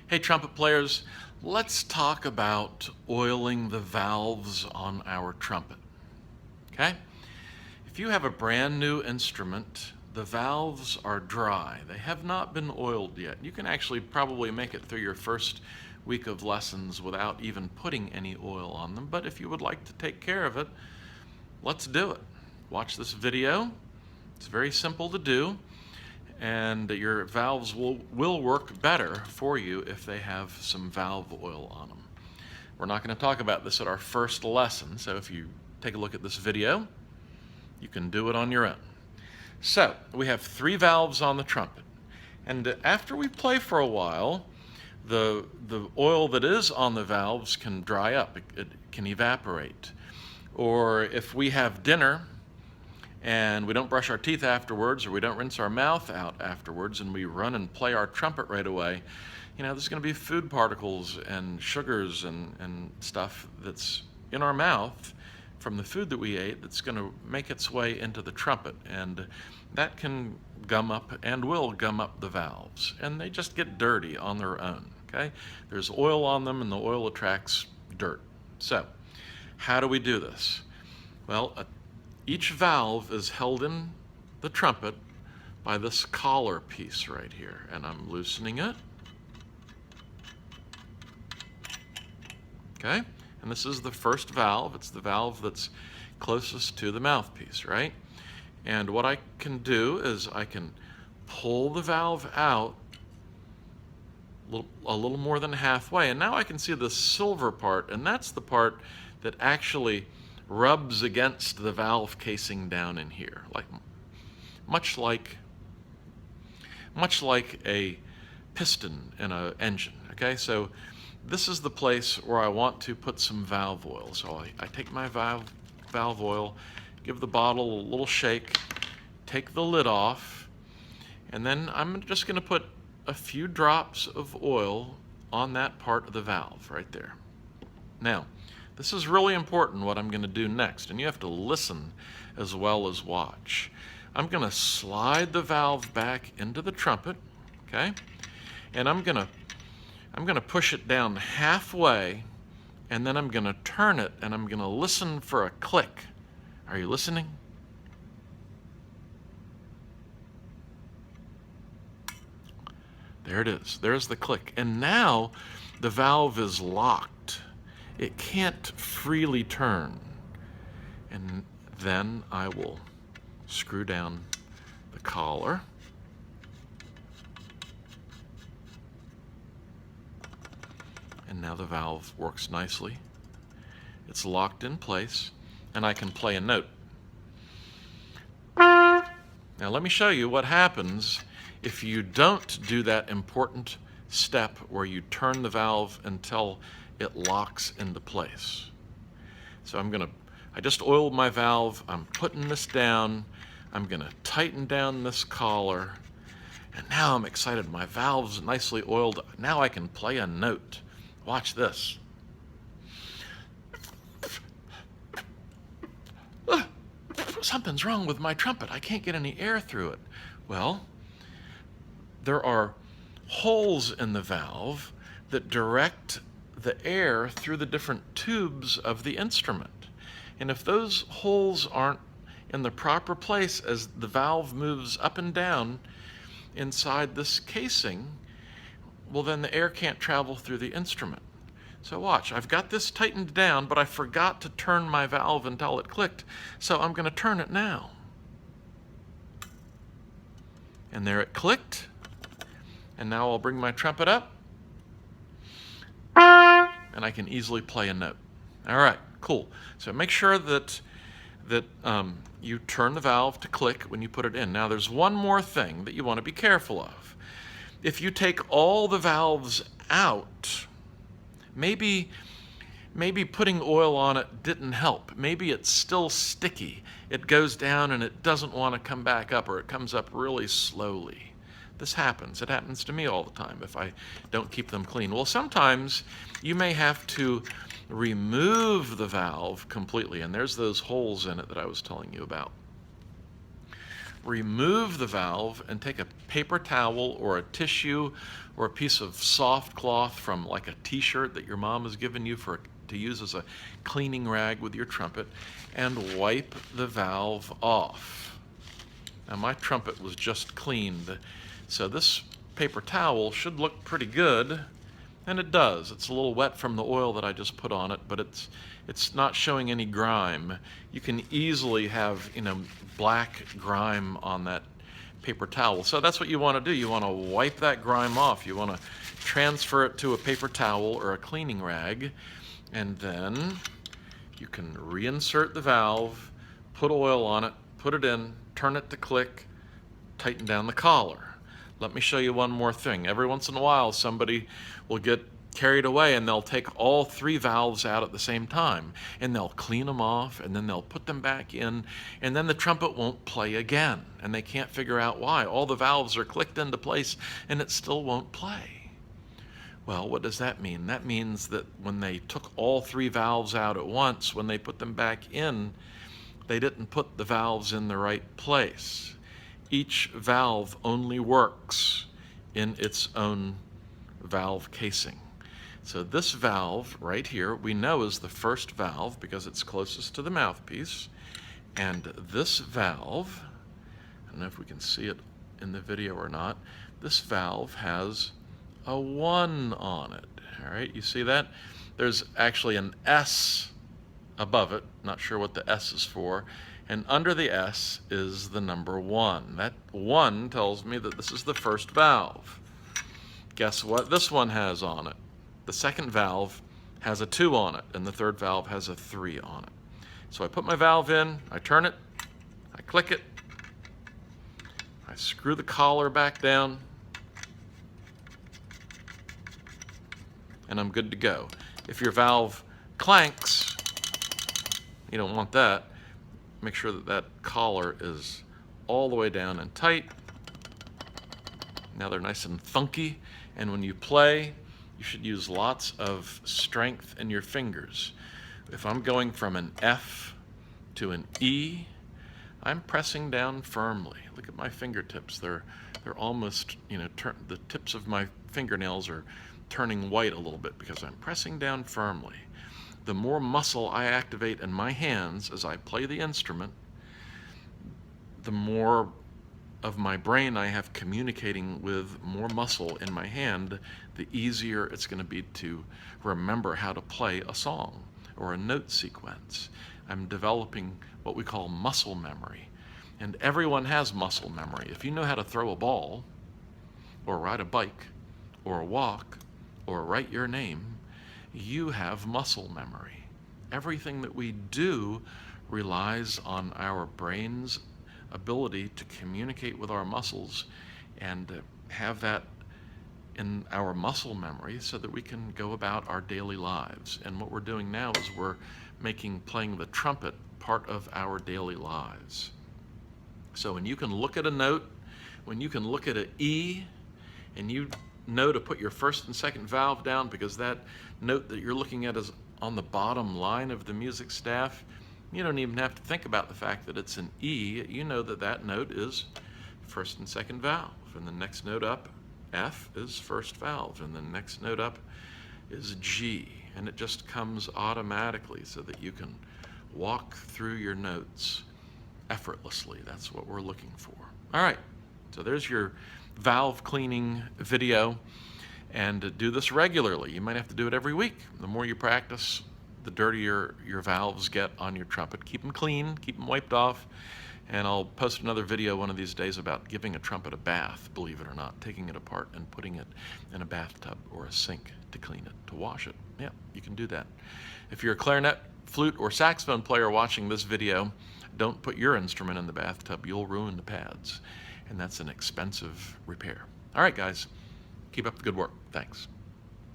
Hey trumpet players, let's talk about oiling the valves on our trumpet, okay? If you have a brand new instrument, the valves are dry. They have not been oiled yet. You can actually probably make it through your first week of lessons without even putting any oil on them, but if you would like to take care of it, let's do it. Watch this video. It's very simple to do, and your valves will work better for you if they have some valve oil on them. We're not going to talk about this at our first lesson, so if you take a look at this video, you can do it on your own. So, we have 3 valves on the trumpet, and after we play for a while, the oil that is on the valves can dry up, it can evaporate. Or if we have dinner, and we don't brush our teeth afterwards, or we don't rinse our mouth out afterwards, and we run and play our trumpet right away, you know, there's going to be food particles and sugars and stuff that's in our mouth from the food that we ate that's going to make its way into the trumpet, and that can gum up and will gum up the valves, and they just get dirty on their own, okay? There's oil on them, and the oil attracts dirt. So, how do we do this? Well, each valve is held in the trumpet by this collar piece right here, and I'm loosening it. Okay, and this is the first valve. It's the valve that's closest to the mouthpiece, right? And what I can do is I can pull the valve out a little more than halfway, and now I can see the silver part, and that's the part that actually rubs against the valve casing down in here, much like a piston in an engine. Okay, so this is the place where I want to put some valve oil. So I take my valve oil, give the bottle a little shake, take the lid off, and then I'm just going to put a few drops of oil on that part of the valve right there. Now, this is really important what I'm going to do next, and you have to listen as well as watch. I'm going to slide the valve back into the trumpet, okay? And I'm going to push it down halfway, and then I'm going to turn it, and I'm going to listen for a click. Are you listening? There it is. There's the click. And now the valve is locked. It can't freely turn. And then I will screw down the collar. And now the valve works nicely. It's locked in place, and I can play a note. Now let me show you what happens if you don't do that important step where you turn the valve until it locks into place. So I just oiled my valve, I'm putting this down, I'm gonna tighten down this collar, and now I'm excited. My valve's nicely oiled. Now I can play a note. Watch this. Something's wrong with my trumpet. I can't get any air through it. Well, there are holes in the valve that direct the air through the different tubes of the instrument. And if those holes aren't in the proper place as the valve moves up and down inside this casing, well, then the air can't travel through the instrument. So watch, I've got this tightened down, but I forgot to turn my valve until it clicked, so I'm going to turn it now. And there it clicked, and now I'll bring my trumpet up, and I can easily play a note. All right, cool. So make sure that you turn the valve to click when you put it in. Now there's one more thing that you want to be careful of. If you take all the valves out, maybe putting oil on it didn't help. Maybe it's still sticky. It goes down and it doesn't want to come back up, or it comes up really slowly. This happens. It happens to me all the time if I don't keep them clean. Well, sometimes you may have to remove the valve completely, and there's those holes in it that I was telling you about. remove the valve and take a paper towel or a tissue or a piece of soft cloth from like a t-shirt that your mom has given you to use as a cleaning rag with your trumpet and wipe the valve off. Now my trumpet was just cleaned, so this paper towel should look pretty good, and it does. It's a little wet from the oil that I just put on it, but it's not showing any grime. You can easily have, black grime on that paper towel. So that's what you want to do. You want to wipe that grime off. You want to transfer it to a paper towel or a cleaning rag, and then you can reinsert the valve, put oil on it, put it in, turn it to click, tighten down the collar. Let me show you one more thing. Every once in a while, somebody will get carried away and they'll take all 3 valves out at the same time, and they'll clean them off, and then they'll put them back in, and then the trumpet won't play again, and they can't figure out why. All the valves are clicked into place and it still won't play. Well, what does that mean? That means that when they took all 3 valves out at once, when they put them back in, they didn't put the valves in the right place. Each valve only works in its own valve casing. So this valve right here, we know is the first valve because it's closest to the mouthpiece. And this valve, I don't know if we can see it in the video or not, this valve has a 1 on it. All right, you see that? There's actually an S above it, not sure what the S is for, and under the S is the number 1. That 1 tells me that this is the first valve. Guess what this one has on it? The second valve has a 2 on it, and the third valve has a 3 on it. So I put my valve in, I turn it, I click it, I screw the collar back down, and I'm good to go. If your valve clanks, you don't want that. Make sure that that collar is all the way down and tight. Now they're nice and thunky, and when you play, you should use lots of strength in your fingers. If I'm going from an F to an E, I'm pressing down firmly. Look at my fingertips. They're almost, the tips of my fingernails are turning white a little bit because I'm pressing down firmly. The more muscle I activate in my hands as I play the instrument, the more of my brain I have communicating with more muscle in my hand, the easier it's going to be to remember how to play a song or a note sequence. I'm developing what we call muscle memory. And everyone has muscle memory. If you know how to throw a ball, or ride a bike, or walk, or write your name, you have muscle memory. Everything that we do relies on our brain's ability to communicate with our muscles and have that in our muscle memory so that we can go about our daily lives. And what we're doing now is we're making playing the trumpet part of our daily lives. So when you can look at a note, when you can look at an E, and you know to put your first and second valve down because that note that you're looking at is on the bottom line of the music staff, you don't even have to think about the fact that it's an E. You know that that note is first and second valve, and the next note up, F, is first valve, and the next note up is G, and it just comes automatically so that you can walk through your notes effortlessly. That's what we're looking for. All right, so there's your valve cleaning video, and do this regularly. You might have to do it every week. The more you practice, the dirtier your valves get on your trumpet. Keep them clean, keep them wiped off, and I'll post another video one of these days about giving a trumpet a bath, believe it or not, taking it apart and putting it in a bathtub or a sink to clean it, to wash it. Yeah, you can do that. If you're a clarinet, flute, or saxophone player watching this video, don't put your instrument in the bathtub. You'll ruin the pads, and that's an expensive repair. All right, guys, keep up the good work. Thanks.